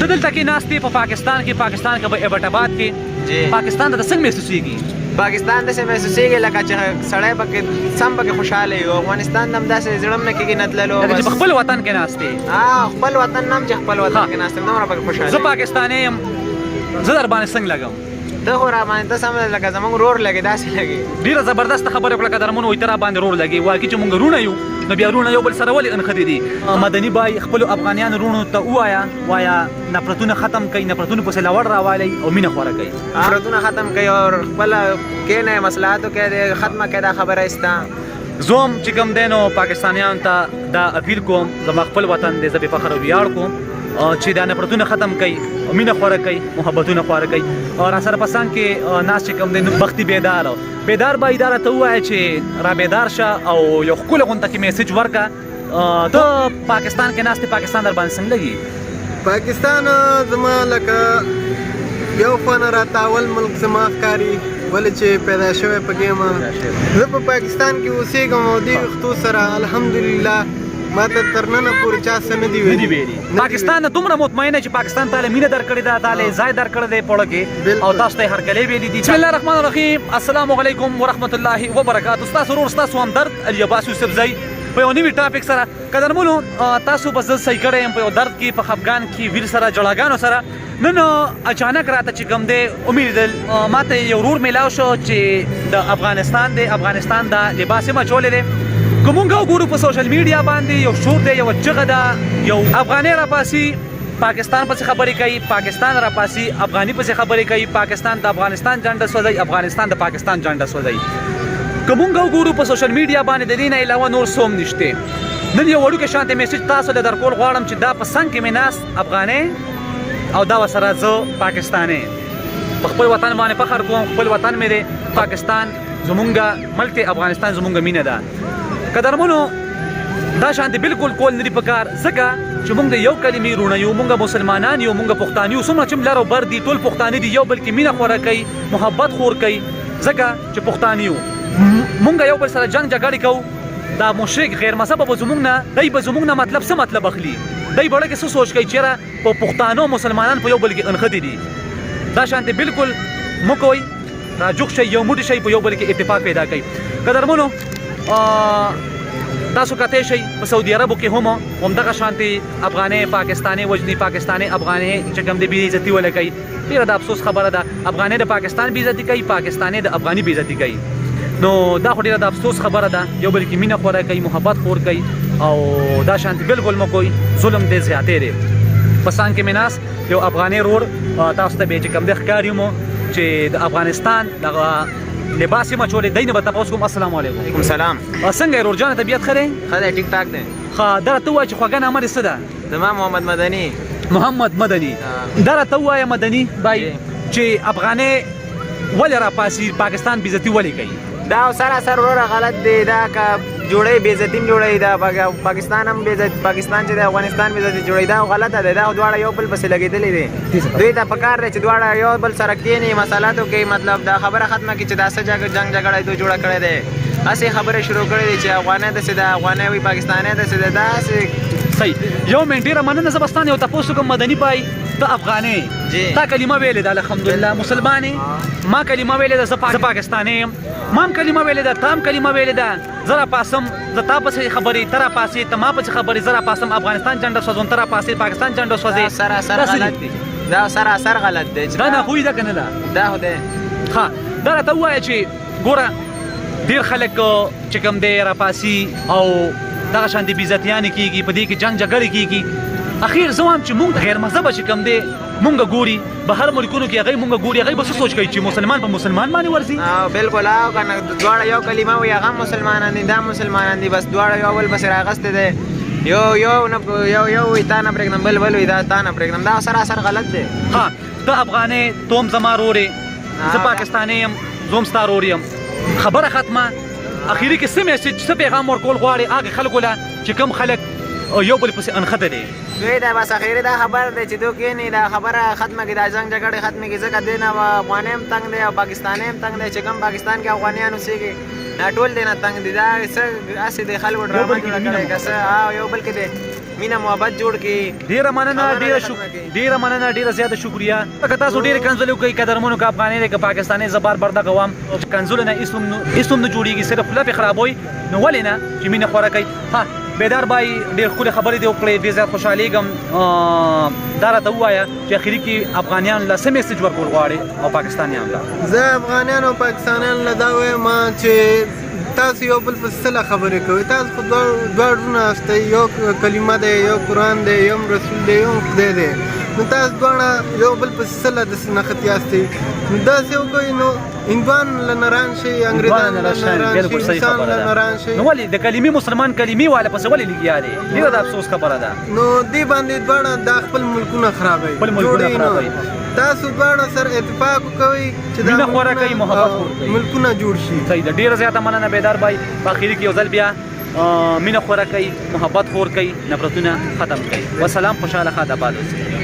دلته کې ناست دی په پاکستان کې په ایبټ آباد کې پاکستان ته څنګه محسوسېږي؟ پاکستان داسې محسوسېږي لکه چې سړی پکې سم پکې خوشحاله وي. افغانستان هم داسې زړه م نه کېږي نه تللو. چې په خپل وطن کې ناست دی. خپل وطن نه هم چې خپل وطن کې ناست یم دومره پکې خوشحاله. زه پاکستانی یم، زه در باندې څنګه لګم؟ ته خو را باندې ته سم لکه زموږ رور لګې داسې لګې. ډېره زبردسته خبره وکړه قدرمنو، وایي ته را باندې رور لګې. واقعي چې موږ وروڼه یو نو بیا وروڼه یو بل سره ولې انښتي دي؟ مدني بای خپلو افغانیانو وروڼو ته ووایه نفرتونه ختم کړئ، نفرتونو پسې لوړ راوالئ او مینه خوره کړئ. نفرتونه ختم کړئ او خپله کښېنئ مصلحاتو کې ختمه کړئ دا خبره ستا. زه هم چې کوم دی نو پاکستانیانو ته دا اپیل کوم، زما خپل وطن دی، زه بې فخر او ویاړ کوم چې دا نفرتونه ختم کړئ، مینه خوره کړئ، محبتونه خوره کړئ. او راسره په څنګ کې ناست چې کوم دی نو بختي بیدار به یې دا راته ووایه چې را بیدار شه او یو ښکلې غونډه کې میسج ورکړه. ته پاکستان کې ناست پاکستان در باندې څنګه لګي؟ پاکستان زما لکه یو خوا نه راته اول ملک زما ښکاري، ولې چې پیدا شوی پکې یم. زه په پاکستان کې اوسېږم او دې وختو سره الحمدلله ما ته تر ننه پورې چا څه نه دي ویلي. پاکستان نه دومره مطمئنه چې پاکستان تاله مینه درکړې ده، تاله ځای درکړی دی پوړه کې او تاسو ته یې هرکلی ویلي دي. بسم الله الرحمن الرحیم. السلام علیکم ورحمت الله وبرکاتو. ستاسو ورور ستاسو همدرد علي عباس یوسفزی په یو نوي ټاپک سره. قدرمنو تاسو به زه صحیح کړی یم په یو درد کې، په خفګان کې، ویر سره، جړاګانو سره. نن اچانک راته چې کوم دی ومېلیدل، ما ته یو ورور میلاو شو چې د افغانستان دا لباس یې مچولی دی. که مونږ وګورو په سوشل میډیا باندې یو شور دی، یوه چغه ده، یو افغانۍ راپاسي پاکستان پسې خبرې کوي، پاکستان راپاسي افغاني پسې خبرې کوي، پاکستان د افغانستان جنډه سوځوي، افغانستان د پاکستان جنډه سوځوي. که مونږ وګورو په سوشل میډیا باندې د دې نه علاوه نور څه هم نشته. نن یو وړوکی شانتې میسج تاسو له درکول غواړم چې دا په څنګ کې مې ناست افغانۍ او دا ورسره زه پاکستانی. په خپل وطن باندې فخر کوم، خپل وطن مې دی پاکستان، زمونږ ملک دی افغانستان، زمونږ مینه ده. قدرمنو دا شانتې بالکل کول نه دي پکار، ځکه چې موږ د یو کلمې وروڼه یو، موږ مسلمانان یو، موږ پښتانه یو. څومره چې لر او بر دي ټول پښتانه دي، یو بل کې مینه خوره کوي، محبت خور کوي، ځکه چې پښتانه یو. موږ یو بل سره جنګ جګړې کوو. دا مشرک غیر مذهبه به زموږ نه دی، به زموږ نه مطلب څه مطلب اخلي؟ دی بړه کې څه سوچ کوي چېرې په پښتانه مسلمانان په یو بل کې انښتي دي. دا شانتې بالکل مه کوئ، راجوخ شئ، یو موټی شئ، په یو بل کې اتفاق پیدا کوئ. قدرمنو تاسو کتلی شئ په سعودي عربو کې هم همدغه شانتې افغانۍ پاکستانۍ وژني، پاکستانۍ افغانۍ چې کوم دی بې عزتي ولې کوي. ډېره د افسوس خبره ده، افغانۍ د پاکستان بې عزتي کوي، پاکستانۍ د افغاني بې عزتي کوي. نو دا خو ډېره د افسوس خبره ده. یو بل کې مینه خوره کوي، محبت خور کوي او دا شانتې بالکل مه کوئ. ظلم دی، زیاتې دی. په څنګ کې مې ناست یو افغانۍ رور تاسو ته بیا چې کوم دی ښکاري مو چې د افغانستان دغه لباس یې مچولی دی. نه به تپوس کوم. السلام علیکم. وعلیکم سلام. څنګه یې رور جانه طبیعت ښه دی؟ ښه دی، ټیک ټاک دی. ښه دا راته ووایه چې خوږه نامه دې څه ده؟ زما محمد مدني. محمد مدني. دا راته ووایه مدني بای چې افغانۍ ولې راپاسي، پاکستان بې عزتي ولې کوي؟ دا سراسر وروره غلط دی. دا که جوړوي بې عزتي هم جوړوي، دا پاکستان هم پاکستان چې د افغانستان بې عزتي جوړوي، دا غلطه دی. دا دواړه یو بل پسې لګېدلي دي. دوی ته پکار دی چې دواړه یو بل سره کښېني، مسالاتو کوي، مطلب دا خبره ختمه کړي چې دا څه جنګ جګړه دوی جوړه کړې دی. هسې خبرې شروع کړې دي چې افغانۍ داسې ده، افغانۍ وي، پاکستانۍ داسې ده. داسې صحیح. یو منټ ډېره مننه. زه به ستانه یو تپوس وکړم مدني بای د افغانۍ تا کلمه ویلې ده الحمدلله مسلمانې، ما کلمه ویلې ده زه پاکستانی یم، ما هم کلمه ویلې ده، تا هم کلمه ویلې ده. زه راپاسم، زه تا پسې خبرې، ته راپاسې، ته ما پسې خبرې، زه راپاسم افغانستان جنډه سوځوم، ته راپاسې پاکستان جنډه سوځې. سراسر غلط دی. دا سراسر غلط دی. دا ناخوی ده که نه ده؟ دا خو دی. ښه دا راته ووایه چې ګوره ډېر خلک چې کوم دی راپاسي او دغه شانتې بې عزتیانې کېږي، په دې کې جنګ جګړې کېږي. اخیر زه وایم چې مونږ غیر مذهبه چې کوم دی مونږ ګوري بهر ملکونو کې، هغوی مونږ ګوري، هغوی به څه سوچ کوي چې مسلمان په مسلمان باندې ورځي؟ بالکل. او که نه دواړه یو کلمه وي، هغه هم مسلمانان دي، دا مسلمانان دي، بس دواړه یو بل پسې راغستی دی. یو وي تا نه پرېږدم، بل وي دا تا نه پرېږدم. دا سراسر غلط دی. ها ته افغانۍ، ته هم زما رورې، زه پاکستانی یم، زه هم ستا رور یم. خبره ختمه. اخري کې څه میسج، څه پیغام ورکول غواړې هغې خلکو له چې کوم خلک یو بل پسې انښته دی؟ دوی ته بس اخري دا خبر دی چې دوی کښېني، دا خبره ختمه کړي، دا جنګ جګړې ختمې کړي. ځکه دې نه افغانۍ هم تنګ دی او پاکستانۍ هم تنګ دی. چې کوم پاکستان کې افغانیان اوسېږي دا ټول دې نه تنګ دي. دا څه هسې د خلکو ډرامه جوړه کړې که څه یو بل کې دی مینه محبت جوړ کړي. ډیره مننه ډیره زیاته شکریا. که تاسو ډیره کنځلې کوي قدرمنو که افغانې دی که پاکستاني زه بار بار دغه وایم کنځلو نه هېڅ هم نه جوړېږي صرف خوله پې خرابوي. نو ولې نه چې مینه خوره کوي. ها بیدار بای ډېر ښکلې خبرې دې وکړې ډېر زیات خوشحالېږم. دا راته ووایه چې اخري کې افغانیانو له څه میسج ورکول غواړې او پاکستانیانو له؟ زه افغانیانو او پاکستانیانو له دا وایم چې تاسو یو بل په سله خبرې کوئ. تاسو خو دواړه ناستئ، یو کلمه دی، یو قرآن دی، یو رسول دی، یو خدای دی. نو تاسو دواړه یو بل په سله داسې نښتي یاستئ. نو داسې وکړئ نو هندوان له نران شي، انګریزان له نران شي، انسان له نران شي. نو ولې د کلمې مسلمان کلمې والا پسې ولې لګیا دی؟ ډېره د افسوس خبره ده. نو دې باندې دواړه دا خپل ملکونه خرابوي. تاسو دواړه سره اتفاق وکوئ چې مینه خوره کوي، محبت وکړئ، ملکونه جوړ شي. صحیح ده. ډېره زیاته مننه بیدار بای. په اخري کې یو ځل بیا مینه خوره کوي، محبت خور کوي، نفرتونه ختم کوي. وسلام، خوشحاله ښاد آباد اوسئ.